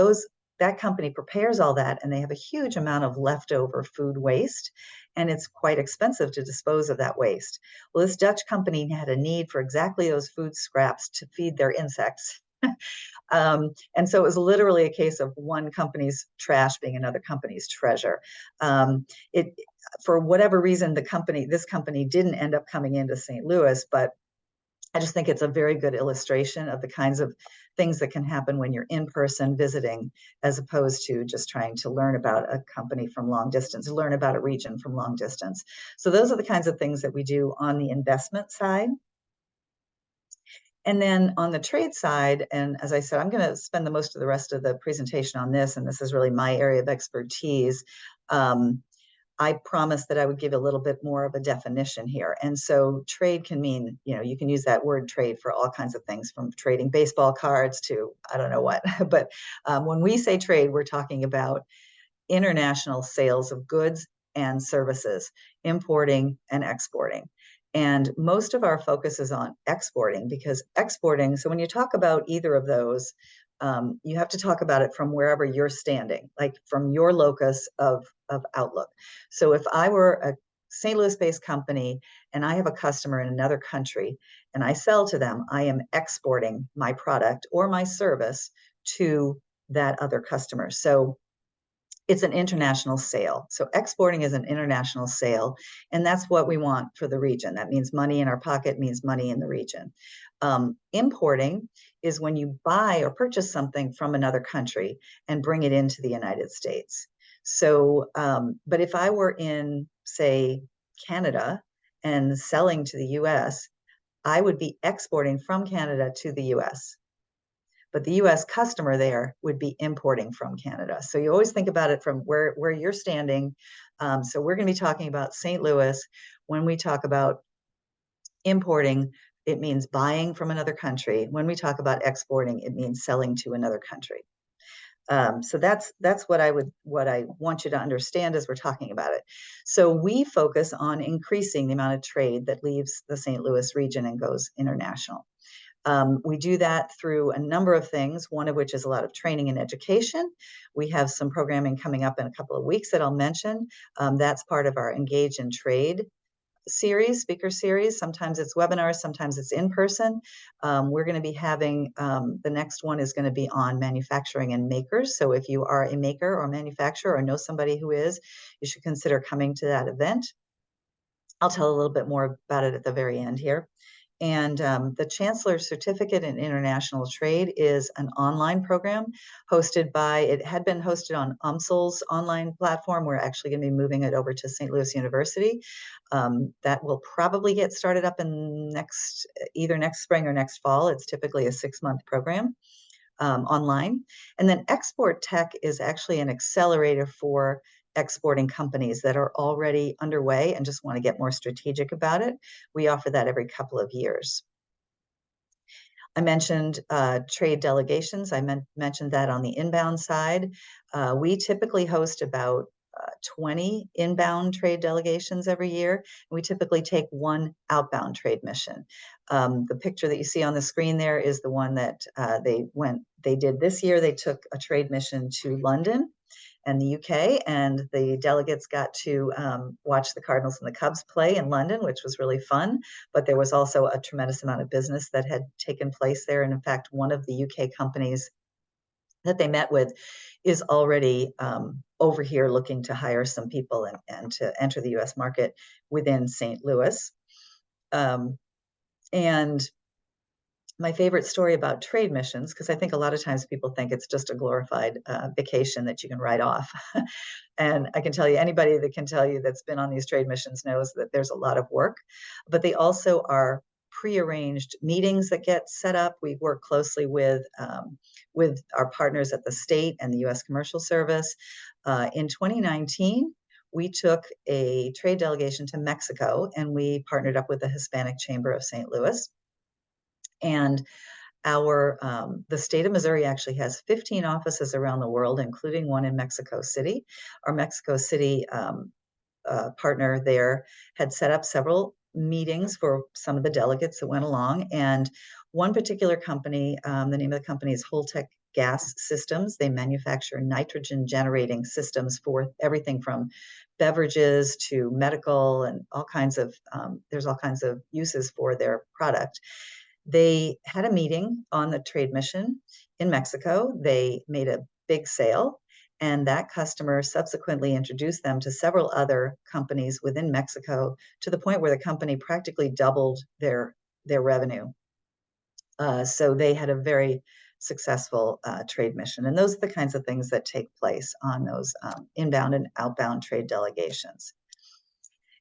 that company prepares all that, and they have a huge amount of leftover food waste, and it's quite expensive to dispose of that waste. Well, this Dutch company had a need for exactly those food scraps to feed their insects. And so it was literally a case of one company's trash being another company's treasure. For whatever reason, this company didn't end up coming into St. Louis, but I just think it's a very good illustration of the kinds of things that can happen when you're in person visiting, as opposed to just trying to learn about a company from long distance, learn about a region from long distance. So those are the kinds of things that we do on the investment side. And then on the trade side, and as I said, I'm going to spend the most of the rest of the presentation on this, and this is really my area of expertise. I promised that I would give a little bit more of a definition here. And so trade can mean, you can use that word trade for all kinds of things, from trading baseball cards to I don't know what. But when we say trade, we're talking about international sales of goods and services, importing and exporting. And most of our focus is on exporting, because exporting, so when you talk about either of those, you have to talk about it from wherever you're standing, like from your locus of outlook. So if I were a St. Louis-based company and I have a customer in another country and I sell to them, I am exporting my product or my service to that other customer. So it's an international sale. So exporting is an international sale, and that's what we want for the region. That means money in our pocket, means money in the region. Importing is when you buy or purchase something from another country and bring it into the United States. So, but if I were in, say, Canada and selling to the US, I would be exporting from Canada to the US. But the US customer there would be importing from Canada. So you always think about it from where you're standing. So we're going to be talking about St. Louis. When we talk about importing, it means buying from another country. When we talk about exporting, it means selling to another country. So that's what I want you to understand as we're talking about it. So we focus on increasing the amount of trade that leaves the St. Louis region and goes international. We do that through a number of things, one of which is a lot of training and education. We have some programming coming up in a couple of weeks that I'll mention. That's part of our Engage in Trade series, speaker series. Sometimes it's webinars, sometimes it's in person. We're going to be having, the next one is going to be on manufacturing and makers. So if you are a maker or manufacturer or know somebody who is, you should consider coming to that event. I'll tell a little bit more about it at the very end here. And the Chancellor's Certificate in International Trade is an online program hosted by, it had been hosted on UMSL's online platform. We're actually going to be moving it over to St. Louis University. That will probably get started up in either next spring or next fall. It's typically a 6-month program online. And then Export Tech is actually an accelerator for exporting companies that are already underway and just want to get more strategic about it. We offer that every couple of years. I mentioned trade delegations. I mentioned that on the inbound side. We typically host about 20 inbound trade delegations every year. We typically take one outbound trade mission. The picture that you see on the screen there is the one that they did this year. They took a trade mission to London and the UK, and the delegates got to watch the Cardinals and the Cubs play in London, which was really fun. But there was also a tremendous amount of business that had taken place there. And in fact, one of the UK companies that they met with is already over here looking to hire some people and to enter the US market within St. Louis. And my favorite story about trade missions, because I think a lot of times people think it's just a glorified vacation that you can write off. And I can tell you, anybody that can tell you that's been on these trade missions knows that there's a lot of work, but they also are prearranged meetings that get set up. We work closely with our partners at the state and the U.S. Commercial Service. In 2019, we took a trade delegation to Mexico, and we partnered up with the Hispanic Chamber of St. Louis. And the state of Missouri actually has 15 offices around the world, including one in Mexico City. Our Mexico City partner there had set up several meetings for some of the delegates that went along. And one particular company, the name of the company is Holtec Gas Systems. They manufacture nitrogen generating systems for everything from beverages to medical and all kinds of, there's all kinds of uses for their product. They had a meeting on the trade mission in Mexico. They made a big sale, and that customer subsequently introduced them to several other companies within Mexico, to the point where the company practically doubled their revenue. So they had a very successful trade mission. And those are the kinds of things that take place on those inbound and outbound trade delegations.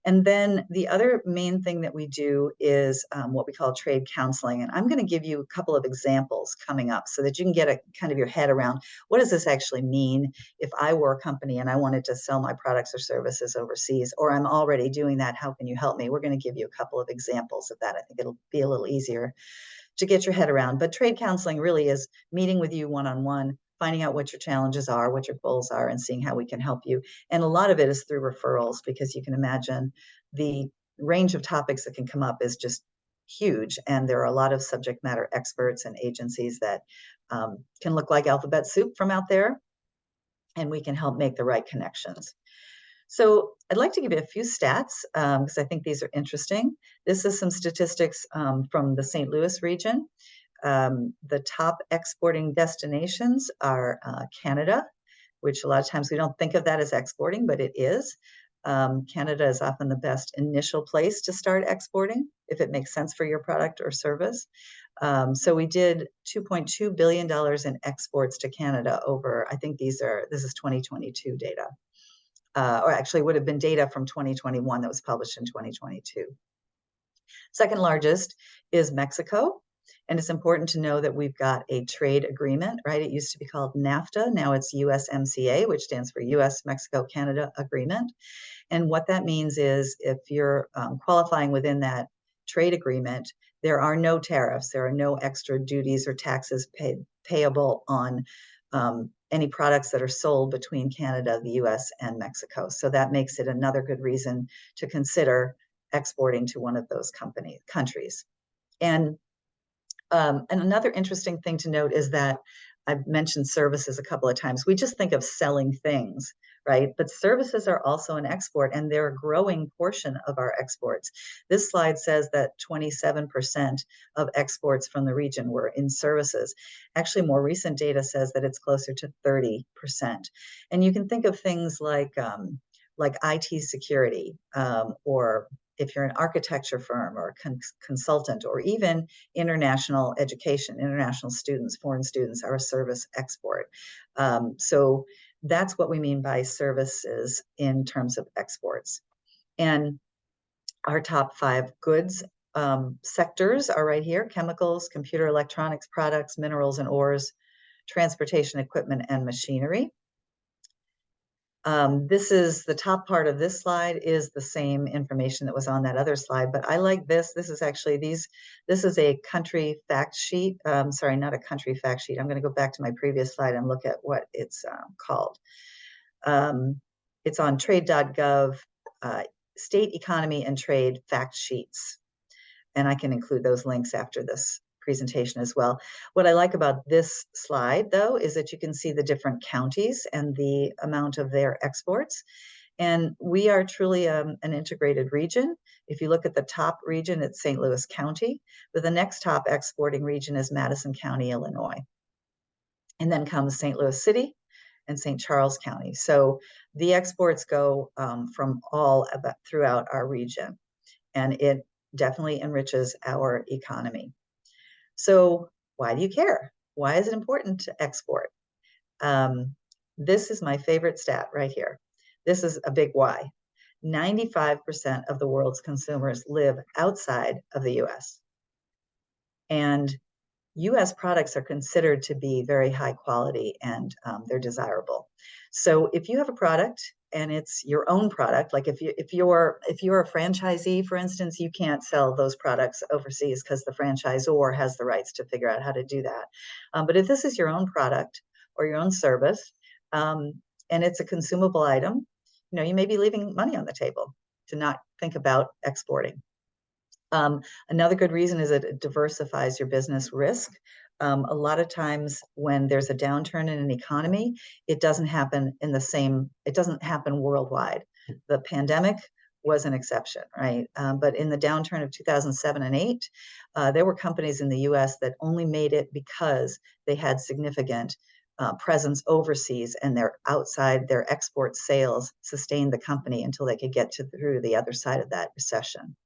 And then the other main thing that we do is what we call trade counseling. And I'm going to give you a couple of examples coming up so that you can get a kind of your head around, what does this actually mean if I were a company and I wanted to sell my products or services overseas, or I'm already doing that, how can you help me? We're going to give you a couple of examples of that. I think it'll be a little easier to get your head around. But trade counseling really is meeting with you one-on-one, finding out what your challenges are, what your goals are, and seeing how we can help you. And a lot of it is through referrals, because you can imagine the range of topics that can come up is just huge. And there are a lot of subject matter experts and agencies that can look like alphabet soup from out there, and we can help make the right connections. So I'd like to give you a few stats because I think these are interesting. This is some statistics from the St. Louis region. The top exporting destinations are Canada, which a lot of times we don't think of that as exporting, but it is. Canada is often the best initial place to start exporting if it makes sense for your product or service. So we did $2.2 billion in exports to Canada over, I think this is 2022 data. Or actually would have been data from 2021 that was published in 2022. Second largest is Mexico. And it's important to know that we've got a trade agreement, right? It used to be called NAFTA. Now it's USMCA, which stands for US Mexico Canada Agreement. And what that means is if you're qualifying within that trade agreement, there are no tariffs, there are no extra duties or taxes payable on any products that are sold between Canada, the US, and Mexico. So that makes it another good reason to consider exporting to one of those countries. And another interesting thing to note is that I've mentioned services a couple of times. We just think of selling things, right? But services are also an export, and they're a growing portion of our exports. This slide says that 27% of exports from the region were in services. Actually, more recent data says that it's closer to 30%. And you can think of things like IT security, or if you're an architecture firm or a consultant, or even international education, international students, foreign students are a service export. So that's what we mean by services in terms of exports. And our top 5 goods sectors are right here: chemicals, computer electronics products, minerals and ores, transportation equipment, and machinery. This is the top part of this slide is the same information that was on that other slide, but I like this. This is actually this is a country fact sheet. Sorry, not a country fact sheet. I'm going to go back to my previous slide and look at what it's called. It's on trade.gov, state economy and trade fact sheets. And I can include those links after this presentation as well. What I like about this slide, though, is that you can see the different counties and the amount of their exports. And we are truly an integrated region. If you look at the top region, it's St. Louis County, but the next top exporting region is Madison County, Illinois. And then comes St. Louis City and St. Charles County. So the exports go from all throughout our region, and it definitely enriches our economy. So why do you care? Why is it important to export? This is my favorite stat right here. This is a big why. 95% of the world's consumers live outside of the US. And US products are considered to be very high quality, and they're desirable. So if you have a product and it's your own product, like if you're a franchisee, for instance, you can't sell those products overseas because the franchisor has the rights to figure out how to do that. But if this is your own product or your own service, and it's a consumable item, you may be leaving money on the table to not think about exporting. Another good reason is that it diversifies your business risk. A lot of times when there's a downturn in an economy, it doesn't happen worldwide. The pandemic was an exception, right? But in the downturn of 2007 and 8, there were companies in the US that only made it because they had significant presence overseas, and their export sales sustained the company until they could get through the other side of that recession.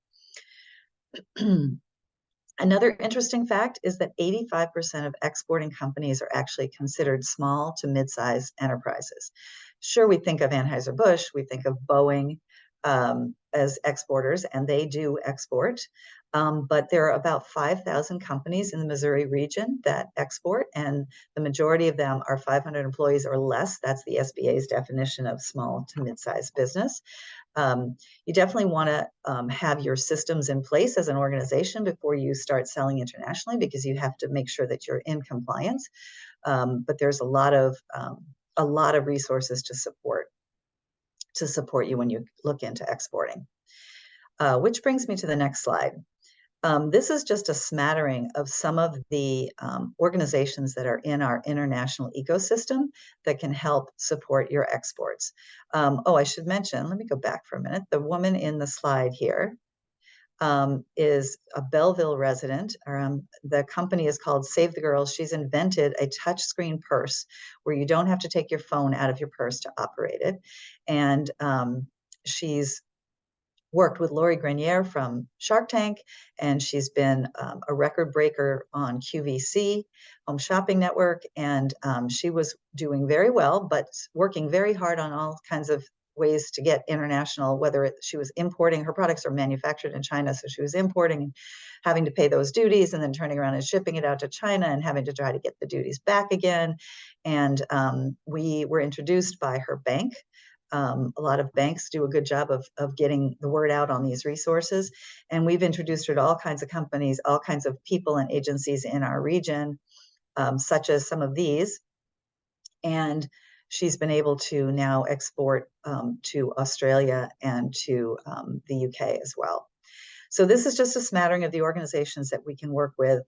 Another interesting fact is that 85% of exporting companies are actually considered small to mid-sized enterprises. Sure, we think of Anheuser-Busch, we think of Boeing as exporters, and they do export. But there are about 5,000 companies in the Missouri region that export, and the majority of them are 500 employees or less. That's the SBA's definition of small to mid-sized business. You definitely want to have your systems in place as an organization before you start selling internationally, because you have to make sure that you're in compliance. But there's a lot of resources to support you when you look into exporting. which brings me to the next slide. This is just a smattering of some of the organizations that are in our international ecosystem that can help support your exports. Oh, I should mention, let me go back for a minute. The woman in the slide here is a Belleville resident. The company is called Save the Girls. She's invented a touchscreen purse where you don't have to take your phone out of your purse to operate it. And she's worked with Lori Grenier from Shark Tank, and she's been a record breaker on QVC, Home Shopping Network, and she was doing very well, but working very hard on all kinds of ways to get international, whether she was importing, her products are manufactured in China, so she was importing and having to pay those duties and then turning around and shipping it out to China and having to try to get the duties back again. And we were introduced by her bank. A lot of banks do a good job of getting the word out on these resources. And we've introduced her to all kinds of companies, all kinds of people and agencies in our region, such as some of these. And she's been able to now export to Australia and to the UK as well. So this is just a smattering of the organizations that we can work with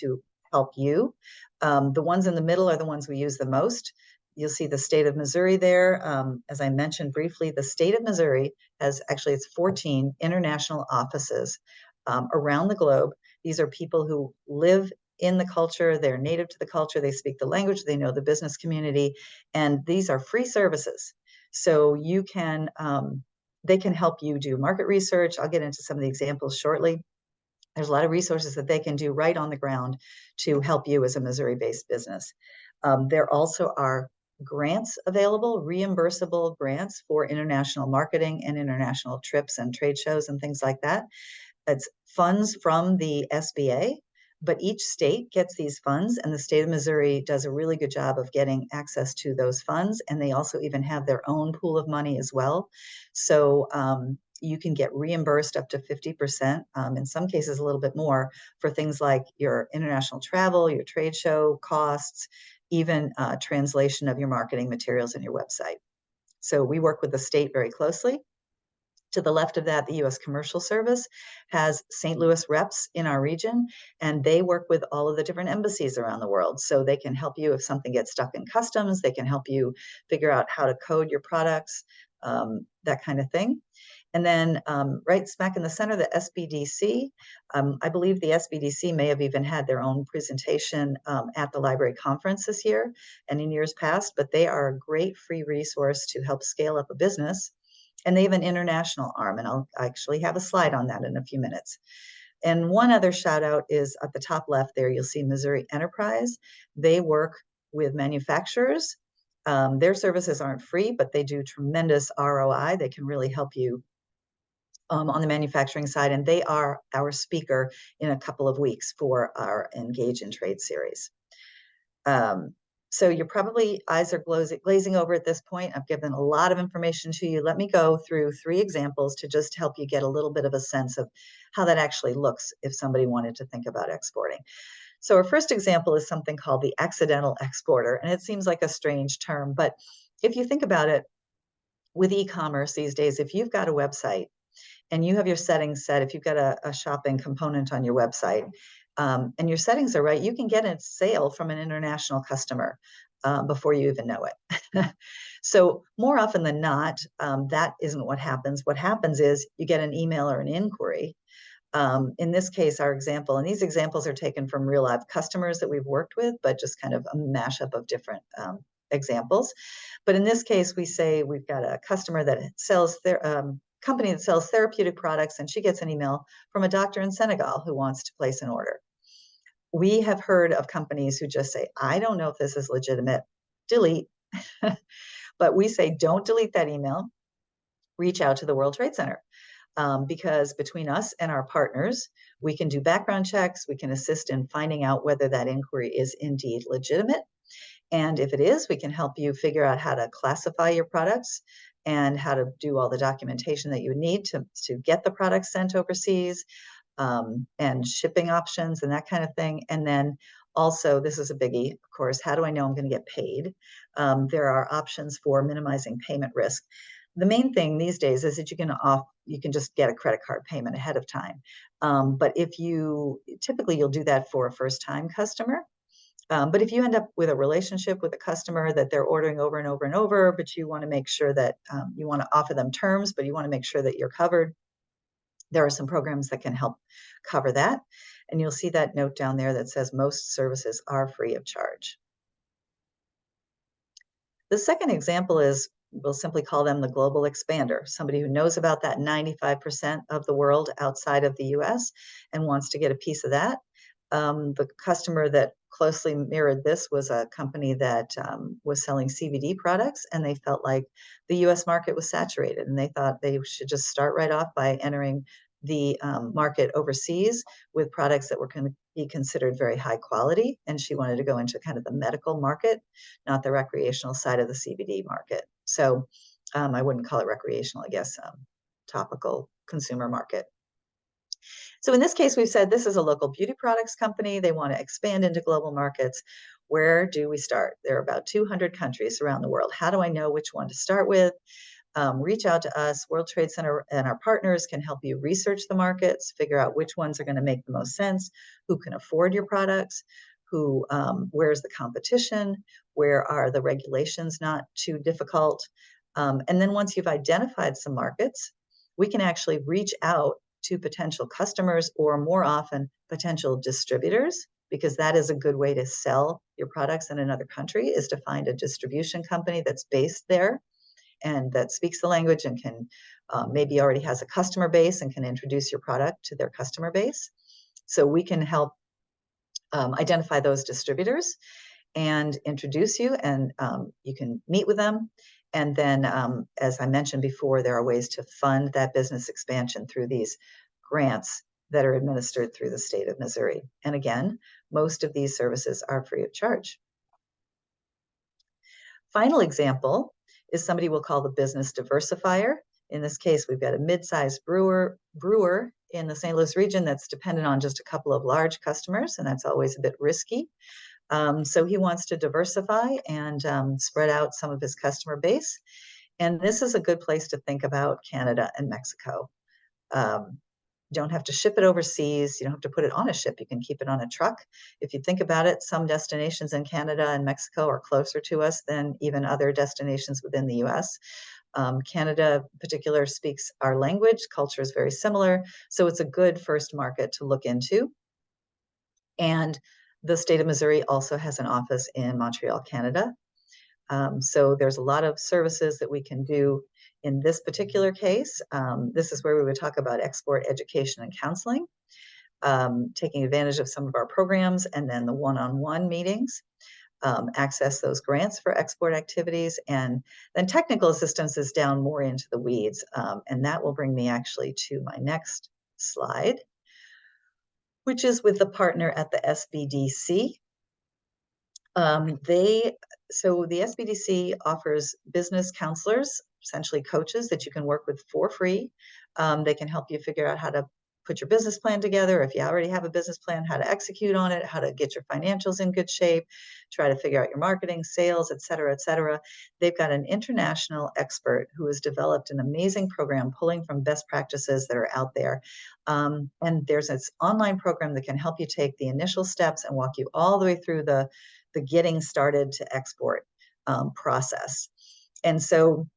to help you. The ones in the middle are the ones we use the most. You'll see the state of Missouri there. As I mentioned briefly, the state of Missouri has actually, it's 14 international offices around the globe. These are people who live in the culture, they're native to the culture, they speak the language, they know the business community, and these are free services. So you can, they can help you do market research. I'll get into some of the examples shortly. There's a lot of resources that they can do right on the ground to help you as a Missouri-based business. There also are grants available, reimbursable grants for international marketing and international trips and trade shows and things like that. It's funds from the SBA, but each state gets these funds, and the state of Missouri does a really good job of getting access to those funds. And they also even have their own pool of money as well. So you can get reimbursed up to 50%, in some cases a little bit more, for things like your international travel, your trade show costs, even translation of your marketing materials and your website. So we work with the state very closely. To the left of that, the U.S. Commercial Service has St. Louis reps in our region, and they work with all of the different embassies around the world. So they can help you if something gets stuck in customs, they can help you figure out how to code your products, that kind of thing. And then right smack in the center, the SBDC. I believe the SBDC may have even had their own presentation at the library conference this year and in years past, but they are a great free resource to help scale up a business. And they have an international arm, and I'll actually have a slide on that in a few minutes. And one other shout out is at the top left there, you'll see Missouri Enterprise. They work with manufacturers. Their services aren't free, but they do tremendous ROI. They can really help you on the manufacturing side, and they are our speaker in a couple of weeks for our Engage in Trade series. So you're probably eyes are glazing over at this point. I've given a lot of information to you. Let me go through 3 examples to just help you get a little bit of a sense of how that actually looks if somebody wanted to think about exporting. So our first example is something called the accidental exporter, and it seems like a strange term, but if you think about it, with e-commerce these days, if you've got a website and you have your settings set, if you've got a shopping component on your website, and your settings are right, you can get a sale from an international customer before you even know it. So more often than not, that isn't what happens. What happens is you get an email or an inquiry. In this case, our example, and these examples are taken from real live customers that we've worked with, but just kind of a mashup of different examples. But in this case, we say we've got a customer that sells their company that sells therapeutic products, and she gets an email from a doctor in Senegal who wants to place an order. We have heard of companies who just say, I don't know if this is legitimate, delete. But we say, don't delete that email, reach out to the World Trade Center. Because between us and our partners, we can do background checks, we can assist in finding out whether that inquiry is indeed legitimate. And if it is, we can help you figure out how to classify your products and how to do all the documentation that you need to get the products sent overseas, and shipping options and that kind of thing. And then also, this is a biggie, of course, how do I know I'm going to get paid? There are options for minimizing payment risk. The main thing these days is that you can just get a credit card payment ahead of time. But typically you'll do that for a first-time customer. But if you end up with a relationship with a customer that they're ordering over and over and over, but you want to make sure that you want to offer them terms, but you want to make sure that you're covered, there are some programs that can help cover that. And you'll see that note down there that says most services are free of charge. The second example is, we'll simply call them the global expander, somebody who knows about that 95% of the world outside of the US and wants to get a piece of that. The customer that closely mirrored this was a company that was selling CBD products, and they felt like the US market was saturated, and they thought they should just start right off by entering the market overseas with products that were going to be considered very high quality. And she wanted to go into kind of the medical market, not the recreational side of the CBD market. So I wouldn't call it recreational, I guess, topical consumer market. So in this case, we've said this is a local beauty products company. They want to expand into global markets. Where do we start? There are about 200 countries around the world. How do I know which one to start with? Reach out to us. World Trade Center and our partners can help you research the markets, figure out which ones are going to make the most sense, who can afford your products, where's the competition, where are the regulations not too difficult. And then once you've identified some markets, we can actually reach out to potential customers, or more often potential distributors, because that is a good way to sell your products in another country, is to find a distribution company that's based there and that speaks the language and can maybe already has a customer base and can introduce your product to their customer base. So we can help identify those distributors and introduce you, and you can meet with them. And then, as I mentioned before, there are ways to fund that business expansion through these grants that are administered through the state of Missouri. And again, most of these services are free of charge. Final example is somebody we'll call the business diversifier. In this case, we've got a mid-sized brewer in the St. Louis region that's dependent on just a couple of large customers, and that's always a bit risky. So he wants to diversify and spread out some of his customer base. And this is a good place to think about Canada and Mexico. You don't have to ship it overseas. You don't have to put it on a ship. You can keep it on a truck. If you think about it, some destinations in Canada and Mexico are closer to us than even other destinations within the US. Canada in particular speaks our language. Culture is very similar. So it's a good first market to look into. And the state of Missouri also has an office in Montreal, Canada. So there's a lot of services that we can do in this particular case. This is where we would talk about export education and counseling, taking advantage of some of our programs, and then the one-on-one meetings, access those grants for export activities, and then technical assistance is down more into the weeds. And that will bring me actually to my next slide, which is with the partner at the SBDC. So the SBDC offers business counselors, essentially coaches that you can work with for free. They can help you figure out how to put your business plan together. If you already have a business plan, how to execute on it, how to get your financials in good shape, try to figure out your marketing, sales, et cetera, et cetera. They've got an international expert who has developed an amazing program pulling from best practices that are out there. And there's this online program that can help you take the initial steps and walk you all the way through the getting started to export process. And so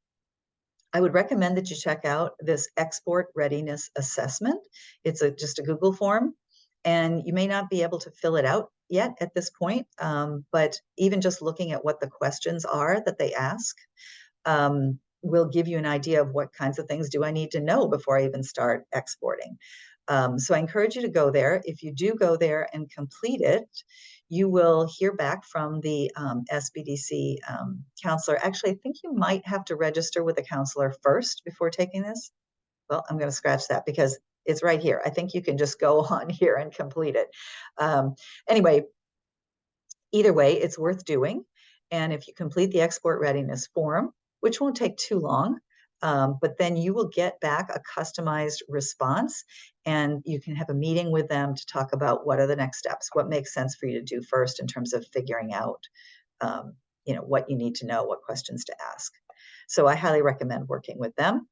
I would recommend that you check out this export readiness assessment. It's just a Google form, and you may not be able to fill it out yet at this point, but even just looking at what the questions are that they ask will give you an idea of what kinds of things do I need to know before I even start exporting. So I encourage you to go there. If you do go there and complete it, you will hear back from the SBDC counselor. Actually, I think you might have to register with a counselor first before taking this. Well, I'm going to scratch that because it's right here. I think you can just go on here and complete it. Anyway, either way, it's worth doing. And if you complete the export readiness form, which won't take too long, but then you will get back a customized response, and you can have a meeting with them to talk about what are the next steps, what makes sense for you to do first in terms of figuring out, what you need to know, what questions to ask. So I highly recommend working with them.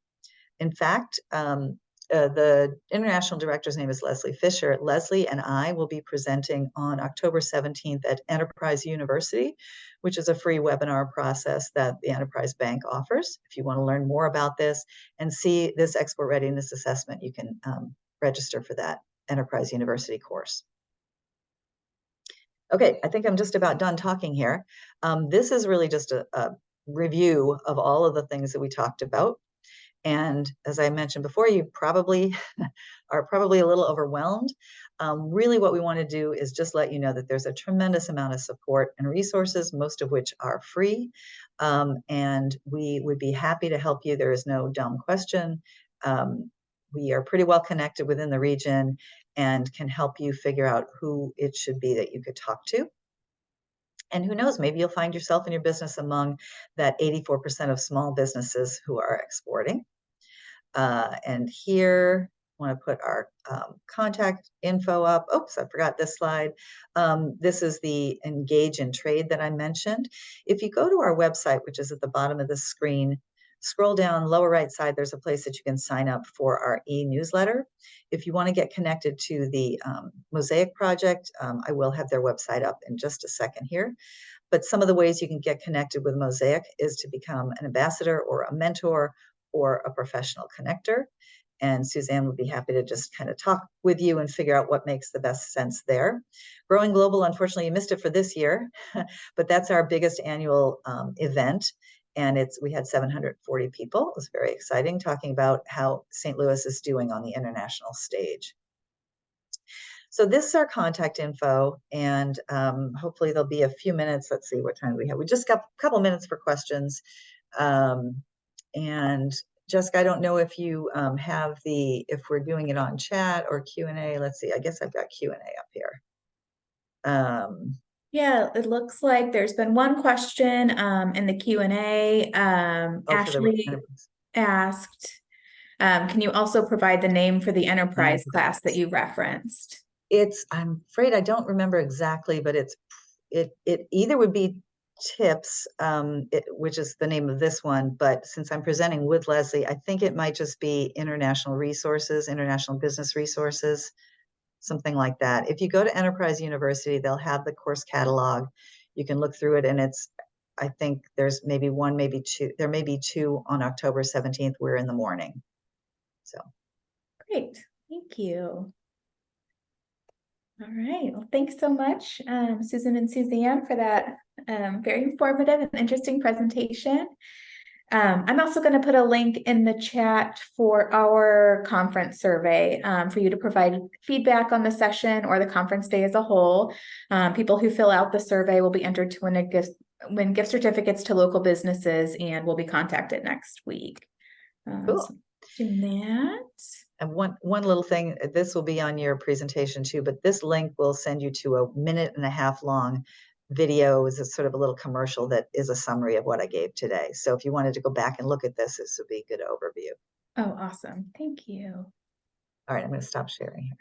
In fact, the international director's name is Leslie Fisher. Leslie and I will be presenting on October 17th at Enterprise University, which is a free webinar process that the Enterprise Bank offers. If you want to learn more about this and see this export readiness assessment, you can register for that Enterprise University course. Okay, I think I'm just about done talking here. This is really just a review of all of the things that we talked about. And as I mentioned before, you probably are a little overwhelmed. Really what we want to do is just let you know that there's a tremendous amount of support and resources, most of which are free. And we would be happy to help you. There is no dumb question. We are pretty well connected within the region and can help you figure out who it should be that you could talk to. And who knows, maybe you'll find yourself in your business among that 84% of small businesses who are exporting. And here, I want to put our contact info up. Oops, I forgot this slide. This is the Engage in Trade that I mentioned. If you go to our website, which is at the bottom of the screen, scroll down lower right side, there's a place that you can sign up for our e-newsletter. If you want to get connected to the Mosaic project, I will have their website up in just a second here. But some of the ways you can get connected with Mosaic is to become an ambassador or a mentor or a professional connector. And Suzanne would be happy to just kind of talk with you and figure out what makes the best sense there. Growing Global, unfortunately, you missed it for this year, but that's our biggest annual event. And we had 740 people. It was very exciting, talking about how St. Louis is doing on the international stage. So this is our contact info, and hopefully there'll be a few minutes. Let's see, what time do we have? We just got a couple minutes for questions. And Jessica, I don't know if you if we're doing it on chat or Q&A. Let's see, I guess I've got Q&A up here. Yeah, it looks like there's been one question in the Q&A. Ashley asked, can you also provide the name for the enterprise class that you referenced? I'm afraid I don't remember exactly, but it either would be TIPS, which is the name of this one, but since I'm presenting with Leslie, I think it might just be International Resources, International Business Resources, something like that. If you go to Enterprise University, they'll have the course catalog. You can look through it, and I think there's maybe one, maybe two. There may be two on October 17th. We're in the morning. So great, thank you. All right, well, thanks so much, Susan and Suzanne, for that very informative and interesting presentation. I'm also going to put a link in the chat for our conference survey for you to provide feedback on the session or the conference day as a whole. People who fill out the survey will be entered to win gift certificates to local businesses and will be contacted next week. Cool. So doing that. And one little thing, this will be on your presentation too, but this link will send you to a 1.5-minute long video. Is a sort of a little commercial that is a summary of what I gave today. So if you wanted to go back and look at this would be a good overview. Oh, awesome. Thank you. All right, I'm going to stop sharing here.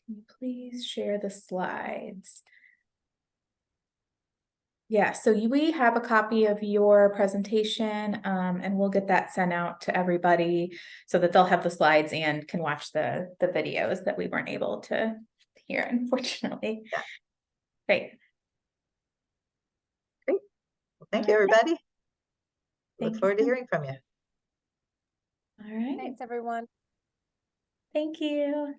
Can you please share the slides? Yeah, so we have a copy of your presentation and we'll get that sent out to everybody so that they'll have the slides and can watch the videos that we weren't able to hear, unfortunately. Yeah. Great. Great. Well, thank you, everybody. Look forward to you. hearing from you. All right. Thanks, everyone. Thank you.